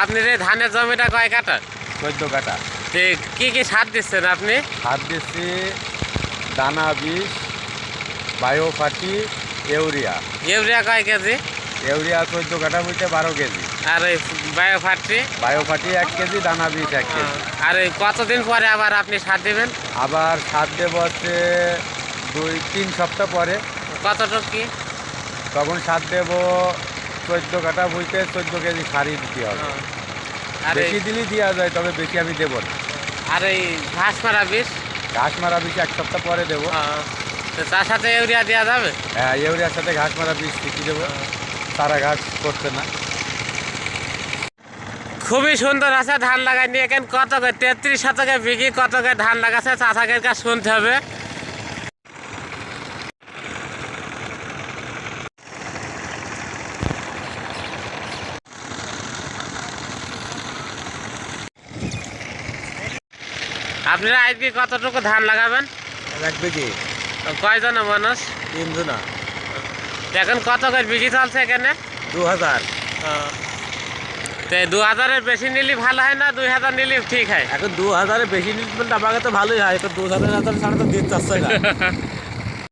আপনার এই ধানের জমিটা কয় কাঠা? 14 কাঠা। ঠিক, কি কি সার দিচ্ছেন আপনি? সার দিচ্ছি দানা বিষ, বায়ো ফার্টি, ইউরিয়া। ইউরিয়া কয় কেজি? ইউরিয়া 14 কাঠা হইতে 12 কেজি। আর ওই বায়ো ফার্টি? বায়ো ফার্টি 1 কেজি, দানা বিষ 1 কেজি। আর ওই কতদিন পরে আবার আপনি সার দিবেন? আবার সার দেব হচ্ছে 2-3 সপ্তাহ পরে। কতটুকু কি? তখন সার দেব 14 কাঠা হইতে 14 কেজি সারই দিতে হবে। আর এই বেশি দিলেই দেওয়া যায়, তবে বেশি আমি দেবো না। আর এই ঘাস মারা বিষ? ঘাস মারা বিষ 1 সপ্তাহ পরে দেবো। তো তার সাথে ইউরিয়া দেওয়া যাবে? হ্যাঁ, ইউরিয়ার সাথে ঘাস মারা বিষ ঠিকই দেবো, সারা ঘাস করছে না। খুবই সুন্দর আছে ধান লাগাই নিয়ে কেন কত করে 33 শতকে বিঘি কত করে ধান লাগাচ্ছে চাষাকের কাছে শুনতে হবে। আপনারা আজকে কতটুকু ধান লাগাবেন? 1 বিঘি কয়জন মানুষ? 3 জনা। এখন কত করে বিঘি চলছে এখানে? 2000। তো 2000-এর বেশি নিলে ভালো হয় না 2000 নিলে ঠিক হয়? এখন 2000-এর বেশি নিতে বলতে আমাকে তো ভালোই হয়, এখন 2000 ছাড়া তো দিতে চাচ্ছে না।